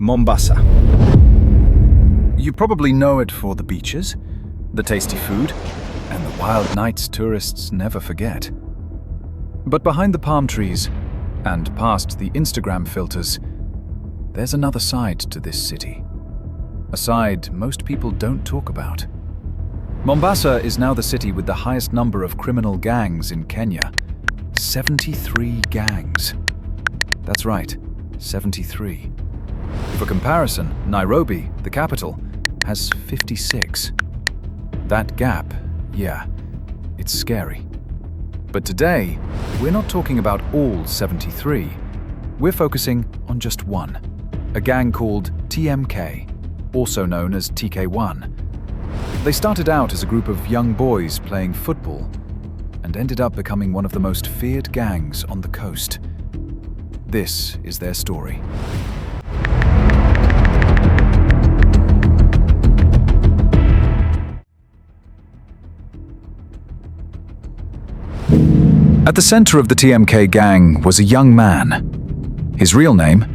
Mombasa. You probably know it for the beaches, the tasty food, and the wild nights tourists never forget. But behind the palm trees, and past the Instagram filters, there's another side to this city. A side most people don't talk about. Mombasa is now the city with the highest number of criminal gangs in Kenya. 73 gangs. That's right, 73. For comparison, Nairobi, the capital, has 56. That gap, yeah, it's scary. But today, we're not talking about all 73. We're focusing on just one, a gang called TMK, also known as TK1. They started out as a group of young boys playing football and ended up becoming one of the most feared gangs on the coast. This is their story. At the center of the TMK gang was a young man. His real name,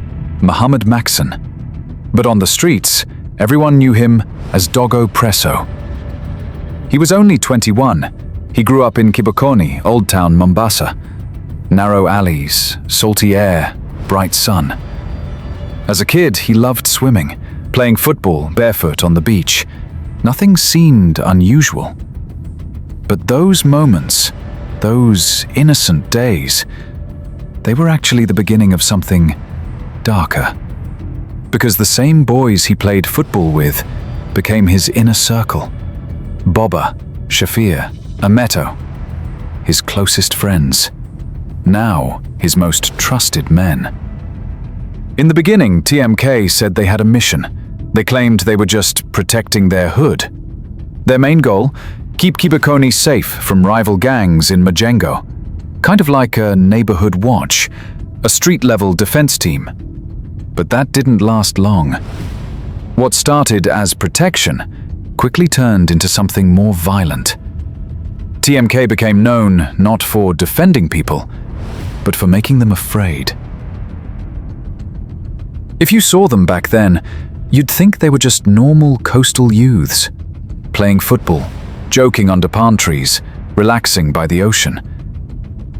Mohammed Maxon. But on the streets, everyone knew him as Dogo Presso. He was only 21. He grew up in Kibokoni, Old Town, Mombasa. Narrow alleys, salty air, bright sun. As a kid, he loved swimming, playing football barefoot on the beach. Nothing seemed unusual. But those moments, those innocent days, they were actually the beginning of something darker. Because the same boys he played football with became his inner circle. Boba, Shafir, Ameto, his closest friends. Now, his most trusted men. In the beginning, TMK said they had a mission. They claimed they were just protecting their hood. Their main goal? Keep Kibokoni safe from rival gangs in Majengo. Kind of like a neighborhood watch, a street-level defense team. But that didn't last long. What started as protection quickly turned into something more violent. TMK became known not for defending people, but for making them afraid. If you saw them back then, you'd think they were just normal coastal youths, playing football, joking under palm trees, relaxing by the ocean.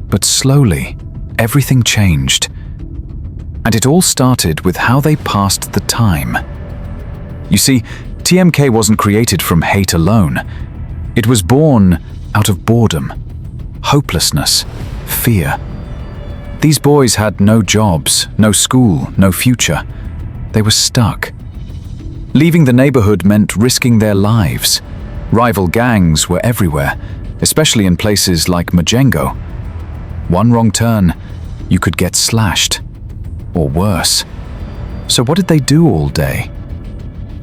But slowly, everything changed. And it all started with how they passed the time. You see, TMK wasn't created from hate alone. It was born out of boredom, hopelessness, fear. These boys had no jobs, no school, no future. They were stuck. Leaving the neighborhood meant risking their lives. Rival gangs were everywhere, especially in places like Majengo. One wrong turn, you could get slashed. Or worse. So what did they do all day?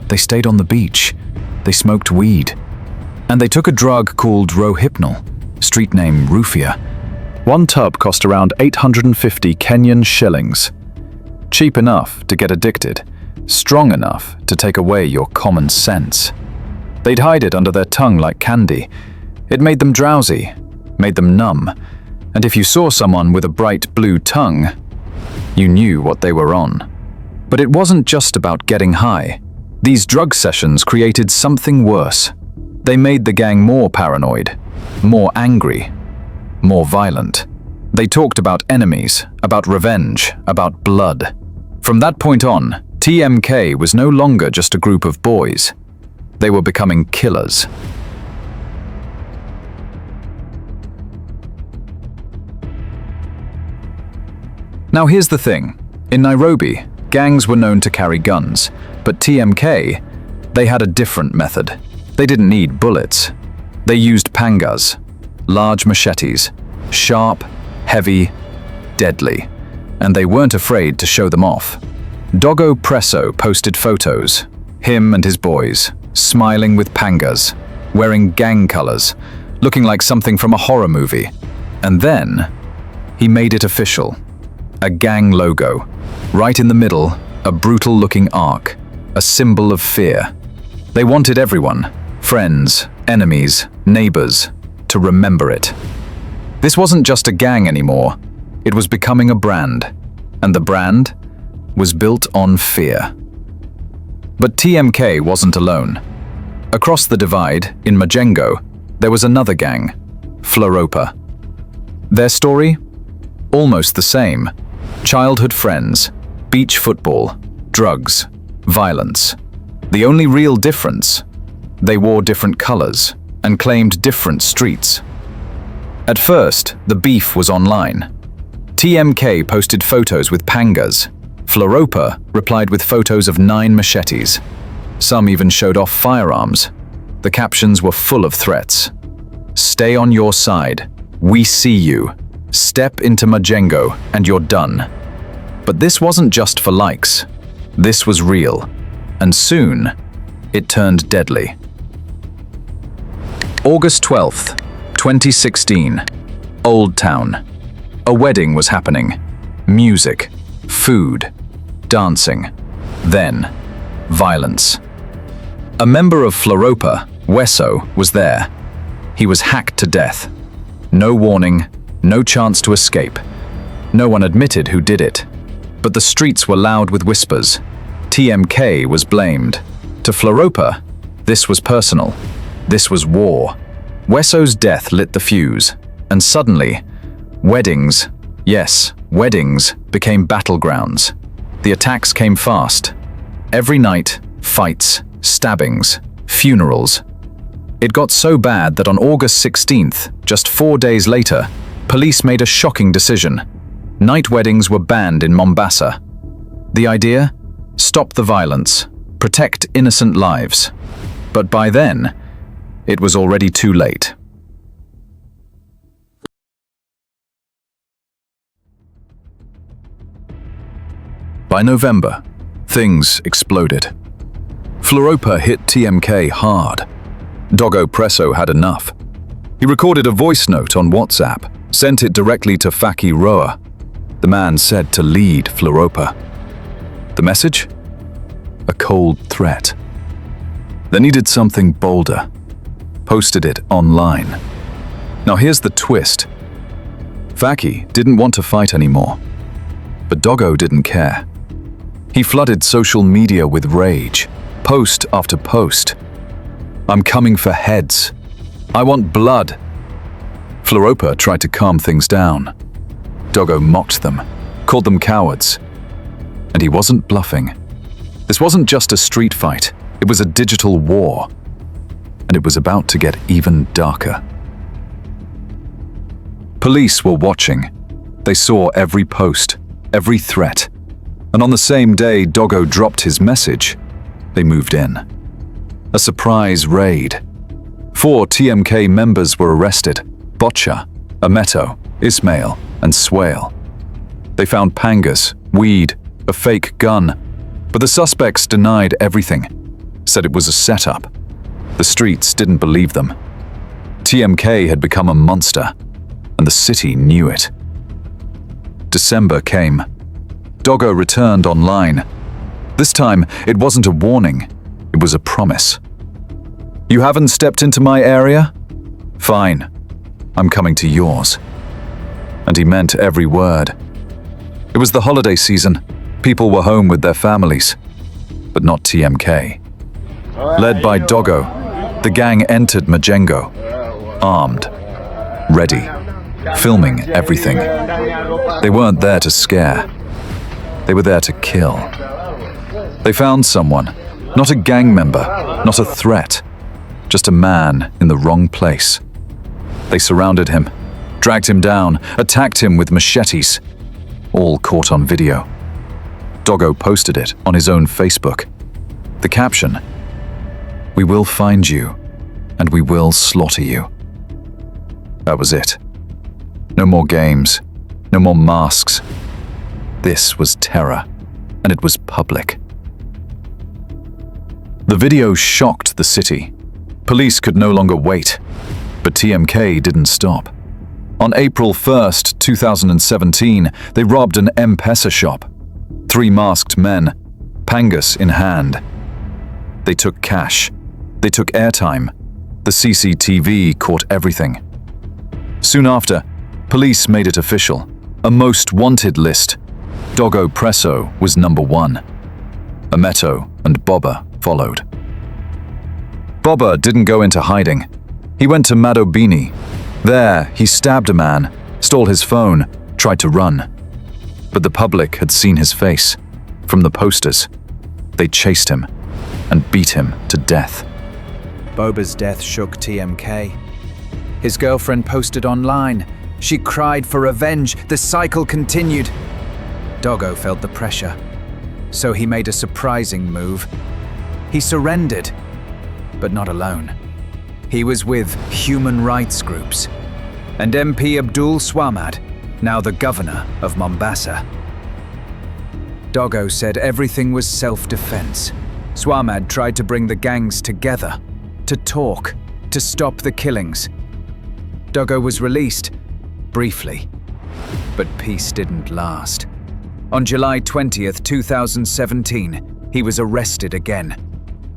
They stayed on the beach. They smoked weed. And they took a drug called Rohypnol, street name Rufia. One tub cost around 850 Kenyan shillings. Cheap enough to get addicted, strong enough to take away your common sense. They'd hide it under their tongue like candy. It made them drowsy, made them numb, and if you saw someone with a bright blue tongue, you knew what they were on. But it wasn't just about getting high. These drug sessions created something worse. They made the gang more paranoid, more angry, more violent. They talked about enemies, about revenge, about blood. From that point on, TMK was no longer just a group of boys. They were becoming killers. Now here's the thing. In Nairobi, gangs were known to carry guns, but TMK, they had a different method. They didn't need bullets. They used pangas, large machetes, sharp, heavy, deadly, and they weren't afraid to show them off. Dogo Presso posted photos, him and his boys, smiling with pangas, wearing gang colors, looking like something from a horror movie. And then, he made it official. A gang logo. Right in the middle, a brutal-looking arc, a symbol of fear. They wanted everyone, friends, enemies, neighbors, to remember it. This wasn't just a gang anymore. It was becoming a brand. And the brand was built on fear. But TMK wasn't alone. Across the divide, in Majengo, there was another gang, Floropa. Their story? Almost the same. Childhood friends, beach football, drugs, violence. The only real difference? They wore different colors and claimed different streets. At first, the beef was online. TMK posted photos with pangas. Floropa replied with photos of 9 machetes. Some even showed off firearms. The captions were full of threats. Stay on your side. We see you. Step into Majengo and you're done. But this wasn't just for likes. This was real. And soon, it turned deadly. August 12th, 2016. Old Town. A wedding was happening. Music, food, dancing. Then, violence. A member of Floropa, Wesso, was there. He was hacked to death. No warning, no chance to escape. No one admitted who did it. But the streets were loud with whispers. TMK was blamed. To Floropa, this was personal. This was war. Wesso's death lit the fuse. And suddenly, weddings, yes, weddings, became battlegrounds. The attacks came fast. Every night, fights, stabbings, funerals. It got so bad that on August 16th, just 4 days later, police made a shocking decision. Night weddings were banned in Mombasa. The idea? Stop the violence, protect innocent lives. But by then, it was already too late. By November, things exploded. Floropa hit TMK hard. Dogo Presso had enough. He recorded a voice note on WhatsApp, sent it directly to Faki Roa. The man said to lead Floropa. The message? A cold threat. They needed something bolder. Posted it online. Now here's the twist. Faki didn't want to fight anymore. But Dogo didn't care. He flooded social media with rage, post after post. I'm coming for heads. I want blood. Floropa tried to calm things down. Dogo mocked them, called them cowards. And he wasn't bluffing. This wasn't just a street fight, it was a digital war. And it was about to get even darker. Police were watching. They saw every post, every threat. And on the same day Dogo dropped his message, they moved in. A surprise raid. 4 TMK members were arrested: Botcha, Ameto, Ismail, and Swale. They found pangas, weed, a fake gun, but the suspects denied everything, said it was a setup. The streets didn't believe them. TMK had become a monster, and the city knew it. December came. Dogo returned online. This time, it wasn't a warning, it was a promise. You haven't stepped into my area? Fine, I'm coming to yours. And he meant every word. It was the holiday season. People were home with their families, but not TMK. Led by Dogo, the gang entered Majengo, armed, ready, filming everything. They weren't there to scare. They were there to kill. They found someone, not a gang member, not a threat, just a man in the wrong place. They surrounded him, dragged him down, attacked him with machetes, all caught on video. Dogo posted it on his own Facebook. The caption, "We will find you, and we will slaughter you." That was it. No more games, no more masks. This was terror, and it was public. The video shocked the city. Police could no longer wait, but TMK didn't stop. On April 1st, 2017, they robbed an M-Pesa shop. 3 masked men, pangas in hand. They took cash. They took airtime. The CCTV caught everything. Soon after, police made it official. A most wanted list. Dogo Presso was number 1. Ameto, and Bobber followed. Bobber didn't go into hiding. He went to Madobini. There, he stabbed a man, stole his phone, tried to run. But the public had seen his face. From the posters, they chased him and beat him to death. Bobber's death shook TMK. His girlfriend posted online. She cried for revenge. The cycle continued. Dogo felt the pressure, so he made a surprising move. He surrendered, but not alone. He was with human rights groups and MP Abdul Swamad, now the governor of Mombasa. Dogo said everything was self-defense. Swamad tried to bring the gangs together, to talk, to stop the killings. Dogo was released, briefly, but peace didn't last. On July 20th, 2017, he was arrested again.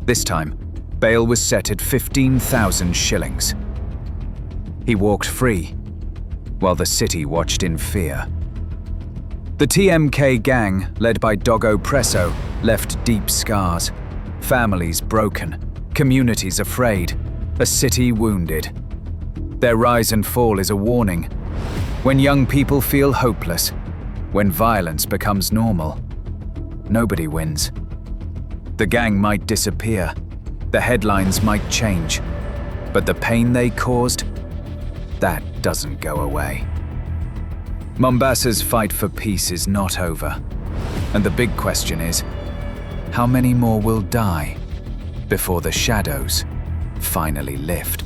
This time, bail was set at 15,000 shillings. He walked free, while the city watched in fear. The TMK gang, led by Dogo Presso, left deep scars. Families broken, communities afraid, a city wounded. Their rise and fall is a warning. When young people feel hopeless, when violence becomes normal, nobody wins. The gang might disappear, the headlines might change, but the pain they caused, that doesn't go away. Mombasa's fight for peace is not over, and the big question is, how many more will die before the shadows finally lift?